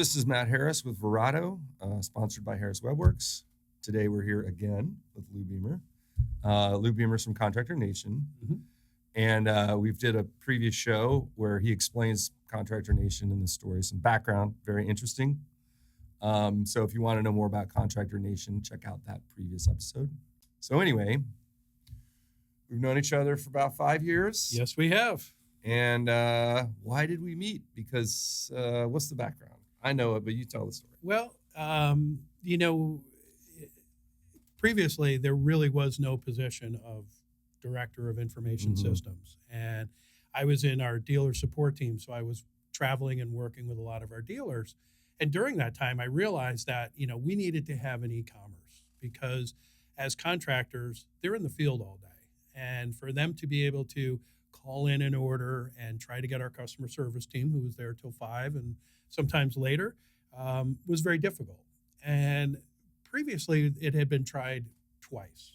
this is Matt Harris with Verado, sponsored by Harris Webworks. Today we're here again with Lou Beamer. Lou Beamer's from Contractor Nation. Mm-hmm. And we've did a previous show where he explains Contractor Nation and the story, some background, very interesting. So if you want to know more about Contractor Nation, check out that previous episode. So anyway, we've known each other for about 5 years. Yes, we have. And why did we meet? Because what's the background? I know it, but you tell the story. Well, previously there really was no position of director of information systems. And I was in our dealer support team. So I was traveling and working with a lot of our dealers. And during that time, I realized that, we needed to have an e-commerce because as contractors, they're in the field all day. And for them to be able to call in an order and try to get our customer service team, who was there till 5 and sometimes later, was very difficult. And previously, it had been tried twice.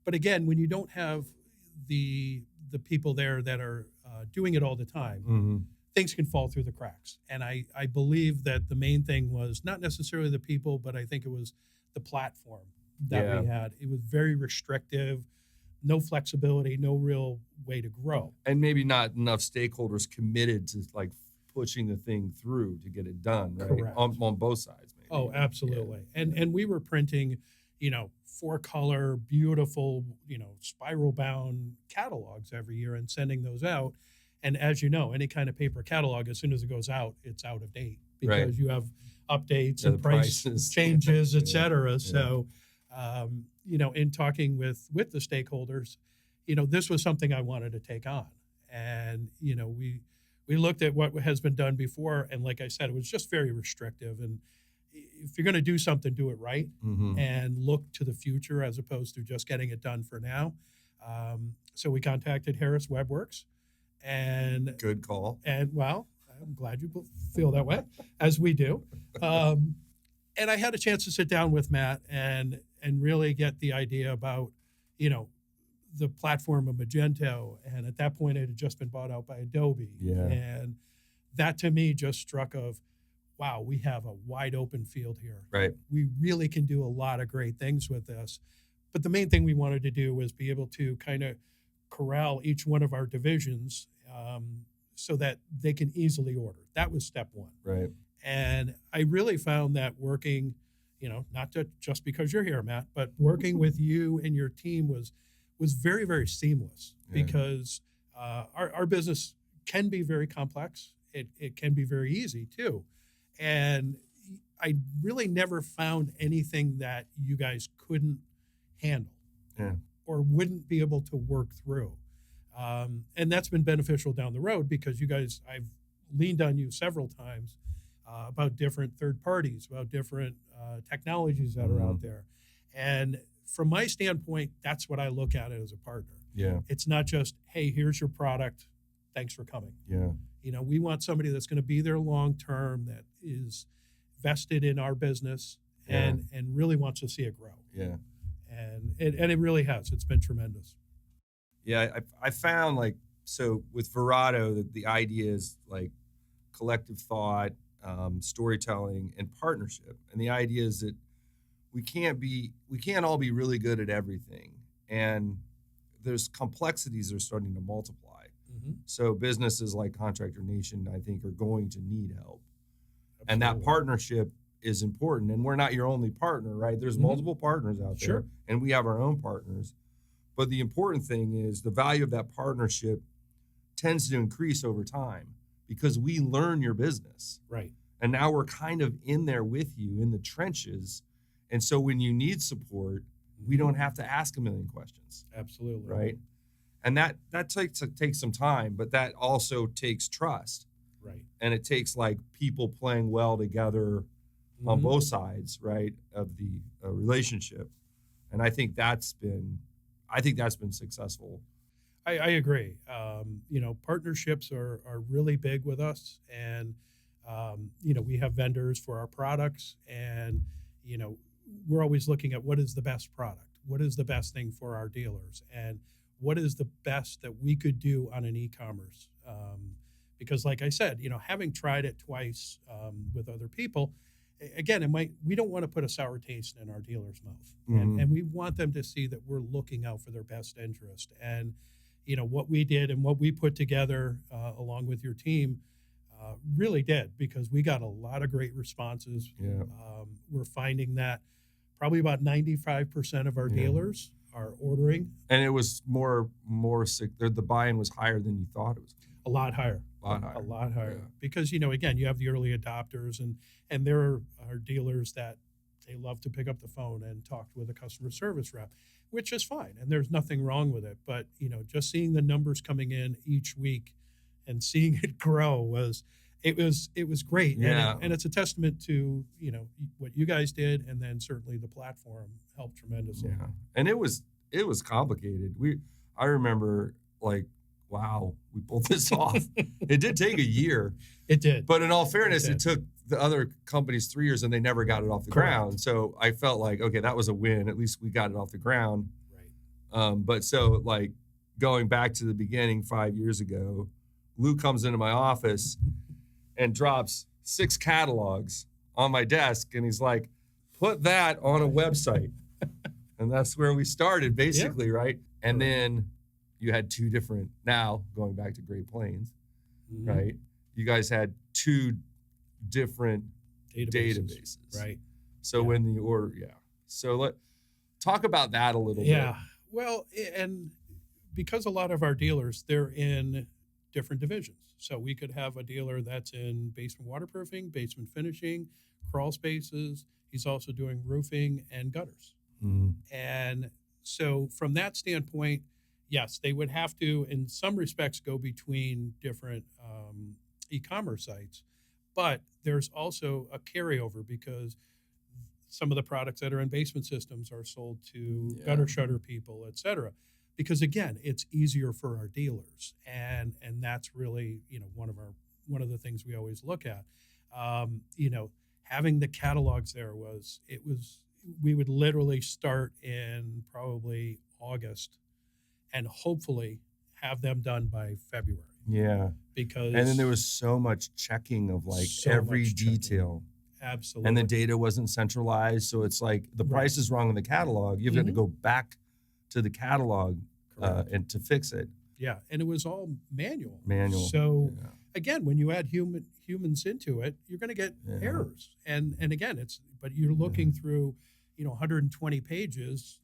But again, when you don't have the people there that are doing it all the time, things can fall through the cracks. And I believe that the main thing was not necessarily the people, but I think it was the platform that we had. It was very restrictive, no flexibility, no real way to grow. And maybe not enough stakeholders committed to pushing the thing through to get it done, right? Correct. On both sides, maybe. Oh, absolutely. Yeah. And we were printing, 4-color, beautiful, spiral bound catalogs every year and sending those out. And as you know, any kind of paper catalog, as soon as it goes out, it's out of date because you have updates and price changes, et cetera. Yeah. So, in talking with the stakeholders, this was something I wanted to take on. And, we looked at what has been done before. And like I said, it was just very restrictive. And if you're going to do something, do it right and look to the future as opposed to just getting it done for now. So we contacted Harris Webworks. And good call. And well, I'm glad you feel that way, as we do. And I had a chance to sit down with Matt and really get the idea about, the platform of Magento. And at that point, it had just been bought out by Adobe. Yeah. And that to me just struck of, wow, we have a wide open field here. Right. We really can do a lot of great things with this. But the main thing we wanted to do was be able to kind of corral each one of our divisions so that they can easily order. That was step one. Right. And I really found that working, not just because you're here, Matt, but working with you and your team was very, very seamless because our business can be very complex. It can be very easy too. And I really never found anything that you guys couldn't handle or wouldn't be able to work through. And that's been beneficial down the road because you guys, I've leaned on you several times about different third parties, about different technologies that are out there. And from my standpoint, that's what I look at it as a partner. Yeah. It's not just, hey, here's your product. Thanks for coming. Yeah. We want somebody that's going to be there long term, that is vested in our business and really wants to see it grow. Yeah. And it really has. It's been tremendous. Yeah, I found so with Verado that the idea is collective thought, storytelling, and partnership. And the idea is that we can't all be really good at everything. And there's complexities that are starting to multiply. So businesses like Contractor Nation, I think, are going to need help. Absolutely. And that partnership is important. And we're not your only partner, right? There's multiple partners out there. And we have our own partners. But the important thing is the value of that partnership tends to increase over time because we learn your business. Right. And now we're kind of in there with you in the trenches. And so when you need support, we don't have to ask a million questions. Absolutely. Right. And that takes some time, but that also takes trust. Right. And it takes people playing well together on both sides, right, of the relationship. And I think that's been successful. I agree. Partnerships are really big with us, and we have vendors for our products, and we're always looking at what is the best product, what is the best thing for our dealers, and what is the best that we could do on an e-commerce Because like I said, having tried it twice with other people, again, we don't want to put a sour taste in our dealer's mouth. And we want them to see that we're looking out for their best interest. And, what we did and what we put together along with your team really did, because we got a lot of great responses. Yeah. We're finding that probably about 95% of our dealers are ordering. And it was more sick. The buy-in was higher than you thought it was. A lot higher. A lot higher. Yeah. Because, again, you have the early adopters, and there are dealers that they love to pick up the phone and talk with a customer service rep, which is fine. And there's nothing wrong with it. But, just seeing the numbers coming in each week and seeing it grow was great. Yeah. And it's a testament to, what you guys did. And then certainly the platform helped tremendously. Yeah. And it was complicated. I remember wow, we pulled this off. It did take a year. It did. But in all fairness, it took the other companies 3 years and they never got it off the ground. So I felt like, okay, that was a win. At least we got it off the ground. Right. But so going back to the beginning 5 years ago, Lou comes into my office and drops 6 catalogs on my desk. And he's like, put that on a website. And that's where we started basically, right? And then you had 2 different, now going back to Great Plains, right? You guys had 2 different databases. Right. So when the order, So talk about that a little bit. Yeah. Well, and because a lot of our dealers, they're in different divisions. So we could have a dealer that's in basement waterproofing, basement finishing, crawl spaces. He's also doing roofing and gutters. And so from that standpoint, yes, they would have to, in some respects, go between different e-commerce sites. But there's also a carryover, because some of the products that are in basement systems are sold to gutter shutter people, et cetera. Because again, it's easier for our dealers, and that's really one of the things we always look at. Having the catalogs there we would literally start in probably August, and hopefully have them done by February. Yeah. And then there was so much checking of every detail. Absolutely. And the data wasn't centralized. So it's like the price is wrong in the catalog. You've got to go back to the catalog and to fix it. Yeah. And it was all manual. So again, when you add humans into it, you're going to get errors. And again, but you're looking through, 120 pages,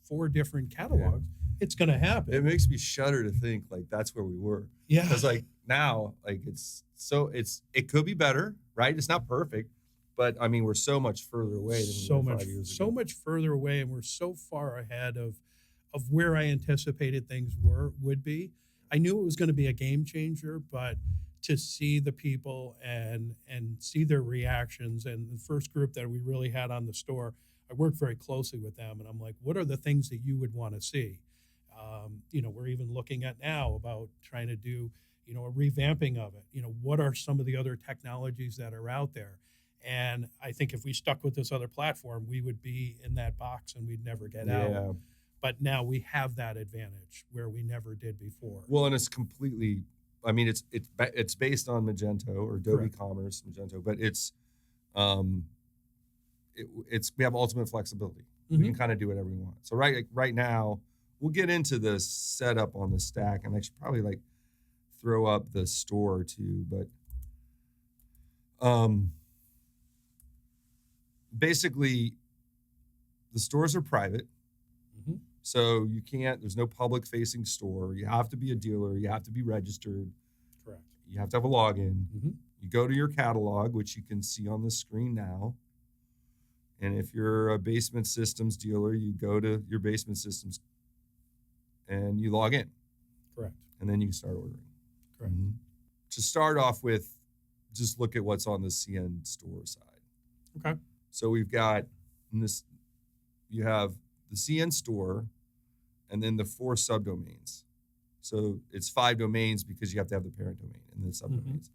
4 different catalogs. It's going to happen. It makes me shudder to think that's where we were. Yeah. Because now it could be better, right? It's not perfect, but I mean, we're so much further away than we were 5 years ago. So much further away, and we're so far ahead of where I anticipated things would be. I knew it was going to be a game changer, but to see the people and see their reactions, and the first group that we really had on the store, I worked very closely with them, and I'm like, what are the things that you would want to see? We're even looking at now about trying to do, a revamping of it. What are some of the other technologies that are out there? And I think if we stuck with this other platform, we would be in that box and we'd never get out. But now we have that advantage where we never did before. Well, and it's completely, it's based on Magento or Adobe Commerce Magento, but it's we have ultimate flexibility. We can kind of do whatever we want. So right now, we'll get into the setup on the stack, and I should probably throw up the store too. But basically, the stores are private. So you can't, there's no public facing store. You have to be a dealer. You have to be registered. Correct. You have to have a login. You go to your catalog, which you can see on the screen now. And if you're a basement systems dealer, you go to your basement systems and you log in. Correct. And then you can start ordering. Correct. To start off with, just look at what's on the CN store side. Okay. So we've got you have the CN store, and then the 4 subdomains. So it's 5 domains because you have to have the parent domain and then subdomains.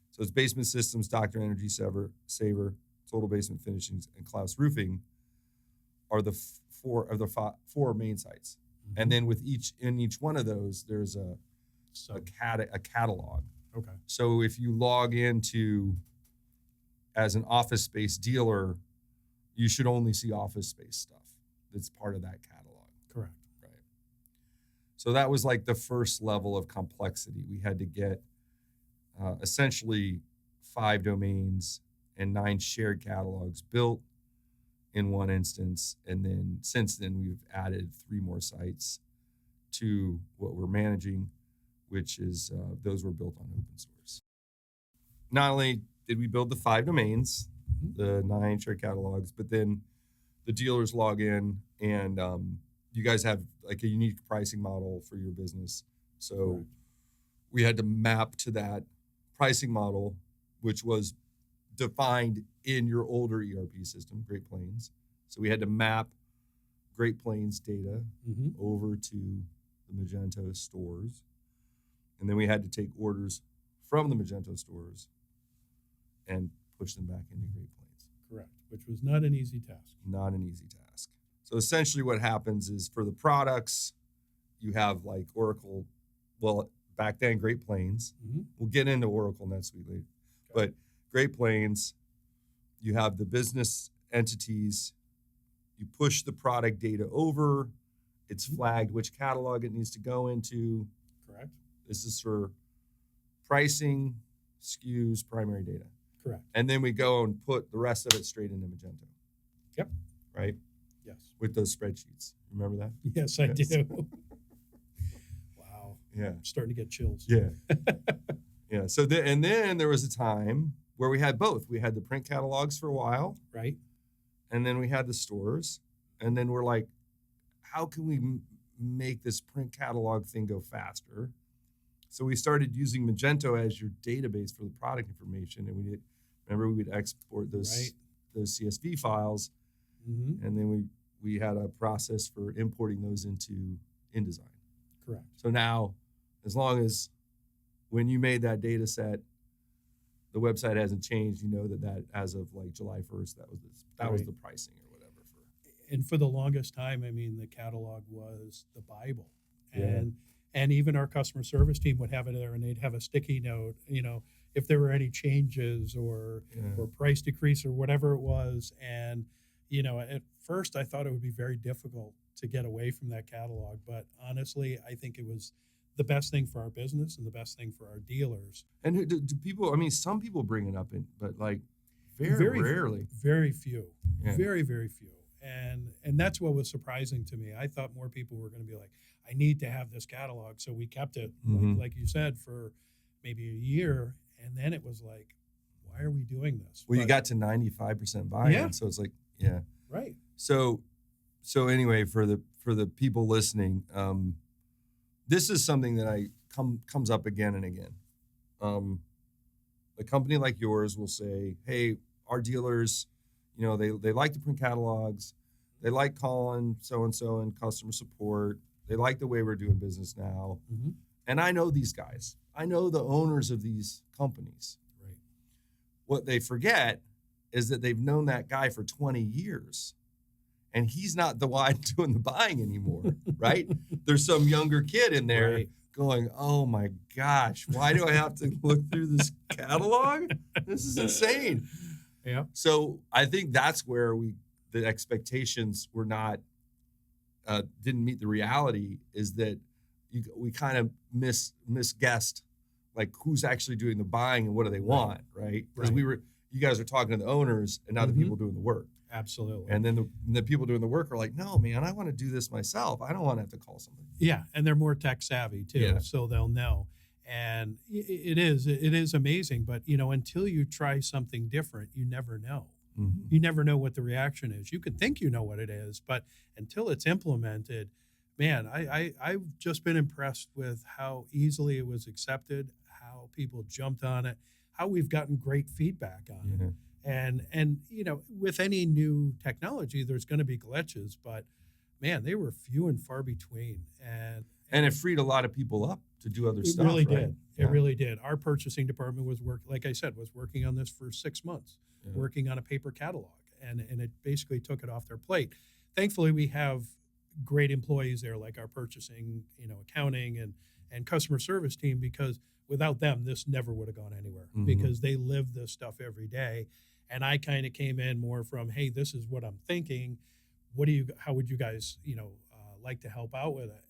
So it's Basement Systems, Dr. Energy Saver, Total Basement Finishings, and Klaus Roofing are the 4 main sites. And then in each one of those, there's a catalog. Okay. So if you log into as an office space dealer, you should only see office space stuff that's part of that catalog. Correct. Right. So that was like the first level of complexity. We had to get essentially 5 domains and 9 shared catalogs built in one instance. And then since then, we've added 3 more sites to what we're managing, which is those were built on open source. Not only did we build the 5 domains, the 9 shared catalogs, but then the dealers log in and you guys have like a unique pricing model for your business. So Correct. we had to map to that pricing model, which was defined in your older ERP system, Great Plains. So we had to map Great Plains data over to the Magento stores. And then we had to take orders from the Magento stores and push them back into Great Plains. Correct. Which was not an easy task. Not an easy task. So essentially what happens is for the products, you have like Oracle, well, back then Great Plains. We'll get into Oracle NetSuite later. Okay. But Great Plains, you have the business entities, you push the product data over, it's flagged which catalog it needs to go into. Correct. This is for pricing, SKUs, primary data. Correct. And then we go and put the rest of it straight into Magento. Yep. Right? Yes. With those spreadsheets. Remember that? Yes, I do. Wow. Yeah. I'm starting to get chills. Yeah. Yeah. So and then there was a time where we had both. We had the print catalogs for a while. Right. And then we had the stores. And then we're like, how can we make this print catalog thing go faster? So we started using Magento as your database for the product information. And we would export those CSV files. And then we had a process for importing those into InDesign. Correct. So now, as long as when you made that data set, the website hasn't changed, you know that as of like July 1st, that was the pricing or whatever. And for the longest time, I mean, the catalog was the Bible. And even our customer service team would have it there, and they'd have a sticky note, if there were any changes or price decrease or whatever it was. And, at first I thought it would be very difficult to get away from that catalog. But honestly, I think it was the best thing for our business and the best thing for our dealers. And do people, some people bring it up, but like very rarely. Very few. Yeah. Very, very few. And that's what was surprising to me. I thought more people were going to be like, I need to have this catalog. So we kept it, like you said, for maybe a year. And then it was like, why are we doing this? Well, you got to 95% buy-in. Yeah. So it's like, Right. So anyway, for the people listening, this is something that comes up again and again. A company like yours will say, hey, our dealers, they like to print catalogs. They like calling so-and-so in customer support. They like the way we're doing business now. And I know these guys. I know the owners of these companies. Right. What they forget is that they've known that guy for 20 years. And he's not the one doing the buying anymore, right? There's some younger kid in there going, oh my gosh, why do I have to look through this catalog? This is insane. Yeah. So I think that's where the expectations were not, didn't meet the reality, is that we kind of misguessed like who's actually doing the buying and what do they want, right? Because you guys are talking to the owners and not the people doing the work. Absolutely. And then the people doing the work are like, no, man, I want to do this myself. I don't want to have to call somebody. Yeah, and they're more tech savvy too, so they'll know. And it is amazing. But, until you try something different, you never know. You never know what the reaction is. You could think you know what it is, but until it's implemented, man, I've just been impressed with how easily it was accepted, how people jumped on it, how we've gotten great feedback on it. And with any new technology, there's going to be glitches, but man, they were few and far between. And it freed a lot of people up to do other stuff. It really right? did. It really did. Our purchasing department was working on this for 6 months, working on a paper catalog, and it basically took it off their plate. Thankfully, we have great employees there, like our purchasing, accounting and customer service team, because without them, this never would have gone anywhere because they live this stuff every day. And I kind of came in more from, hey, this is what I'm thinking. How would you guys, like to help out with it?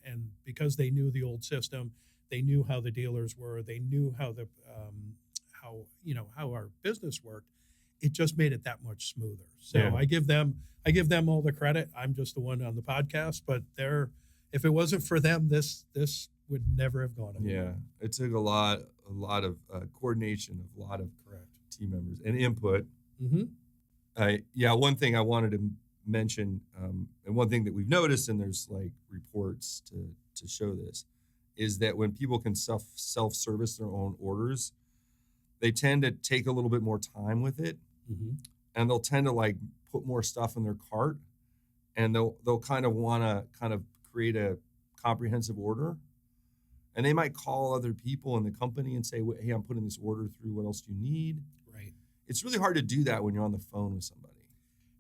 And because they knew the old system, they knew how the dealers were, they knew how how our business worked. It just made it that much smoother. So Yeah. I give them all the credit. I'm just the one on the podcast, but if it wasn't for them, this would never have gone anywhere. Yeah, it took a lot of coordination of a lot of Correct. team members and input. Mm-hmm. One thing I wanted to mention, and one thing that we've noticed, and there's like reports to show this, is that when people can self-service their own orders, they tend to take a little bit more time with it, and they'll tend to like put more stuff in their cart, and they'll kind of want to kind of create a comprehensive order, and they might call other people in the company and say, "Hey, I'm putting this order through. What else do you need?" Right. It's really hard to do that when you're on the phone with somebody,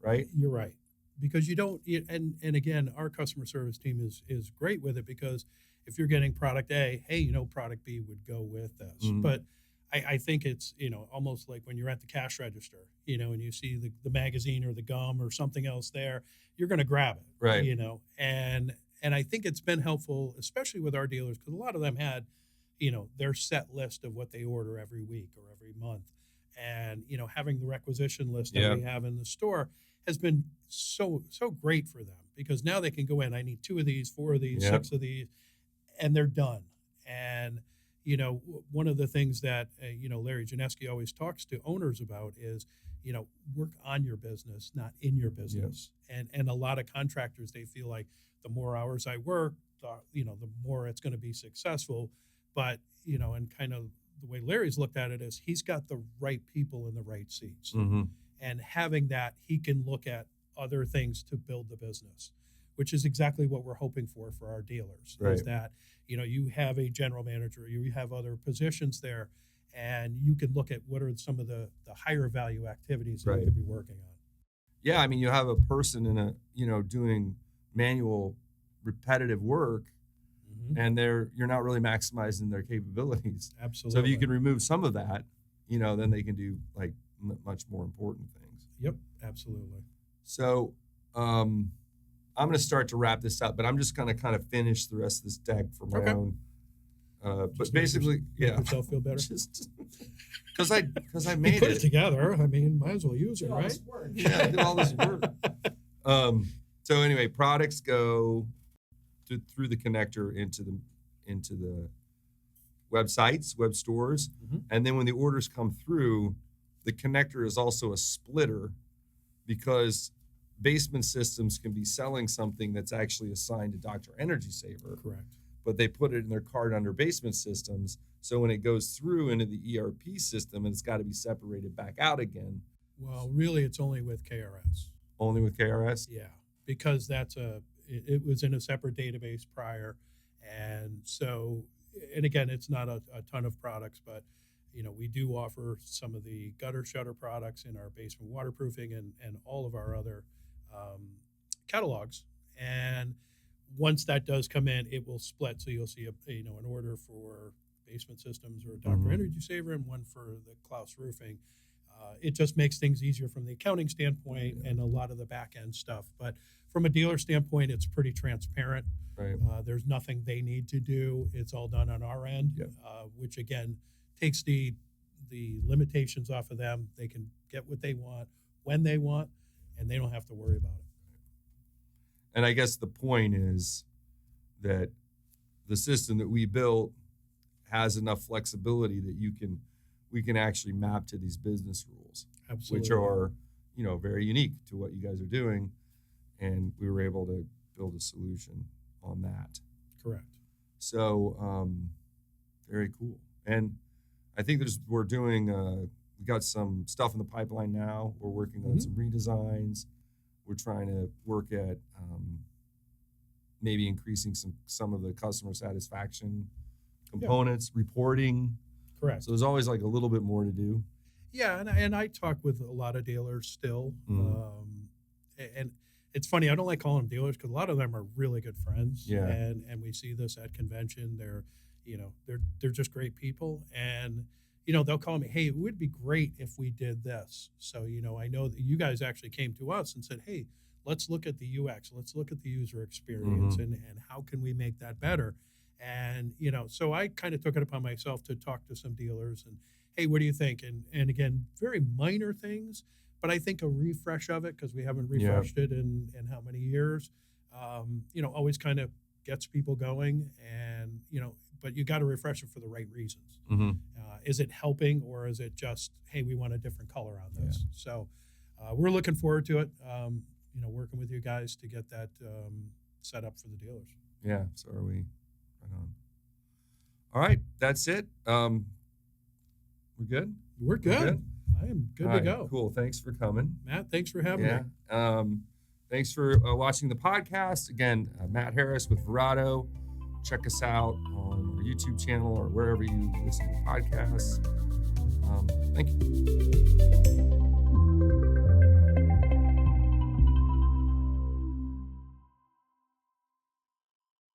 right? You're right, because you don't. And again, our customer service team is great with it, because if you're getting product A, hey, product B would go with this. But I think it's almost like when you're at the cash register, and you see the magazine or the gum or something else there, you're going to grab it, Right? And I think it's been helpful, especially with our dealers, because a lot of them had, their set list of what they order every week or every month. And, having the requisition list that we have in the store has been so great for them, because now they can go in, I need 2 of these, 4 of these, 6 of these, and they're done. And, one of the things that, Larry Janeski always talks to owners about is, work on your business, not in your business. And a lot of contractors, they feel like the more hours I work, the more it's going to be successful. But, and kind of the way Larry's looked at it is he's got the right people in the right seats. And having that, he can look at other things to build the business, which is exactly what we're hoping for our dealers. Right. Is that, you have a general manager, you have other positions there, and you can look at what are some of the higher value activities that you could be working on. Yeah, I mean, you have a person in a, doing manual repetitive work, and you're not really maximizing their capabilities. Absolutely. So if you can remove some of that, then they can do like much more important things. Yep, absolutely. So I'm going to start to wrap this up, but I'm just going to kind of finish the rest of this deck for my own. But basically, make yourself feel better. Just because I made put it together. I mean, might as well use it, right? Yeah, I did all this work. So anyway, products go through the connector into the websites, web stores, and then when the orders come through, the connector is also a splitter, because basement systems can be selling something that's actually assigned to Dr. Energy Saver. Correct. But they put it in their cart under basement systems. So when it goes through into the ERP system, and it's got to be separated back out again. Well, really, it's only with KRS. Only with KRS? Yeah, because it was in a separate database prior. And so, and again, it's not a ton of products, but we do offer some of the gutter shutter products in our basement waterproofing and all of our other catalogs. And once that does come in, it will split. So you'll see an order for basement systems or Dr. Energy Saver, and one for the Klaus roofing. It just makes things easier from the accounting standpoint and a lot of the back end stuff. But from a dealer standpoint, it's pretty transparent. Right. There's nothing they need to do. It's all done on our end, which again takes the limitations off of them. They can get what they want when they want, and they don't have to worry about it. And I guess the point is that the system that we built has enough flexibility that we can actually map to these business rules. Absolutely. Which are, very unique to what you guys are doing. And we were able to build a solution on that. Correct. So, very cool. And I think we're doing, we got some stuff in the pipeline now. We're working on some redesigns. We're trying to work at maybe increasing some of the customer satisfaction components, reporting. Correct. So there's always like a little bit more to do. Yeah, and I talk with a lot of dealers still. And it's funny, I don't like calling them dealers because a lot of them are really good friends. Yeah. And we see this at convention. They're, they're just great people. And they'll call me, hey, it would be great if we did this. So I know that you guys actually came to us and said, hey, let's look at the UX, let's look at the user experience, and how can we make that better. And so I kind of took it upon myself to talk to some dealers and, hey, what do you think? And again, very minor things, but I think a refresh of it, because we haven't refreshed it in how many years, always kind of gets people going. And but you got to refresh it for the right reasons. Is it helping, or is it just, hey, we want a different color on this? So we're looking forward to it. Working with you guys to get that set up for the dealers. Yeah, so are we. Right on. All right, that's it. We're good? We're good. I am good to go. Cool. Thanks for coming. Matt, thanks for having me. Thanks for watching the podcast. Again, Matt Harris with Verado. Check us out on our YouTube channel or wherever you listen to podcasts. Thank you.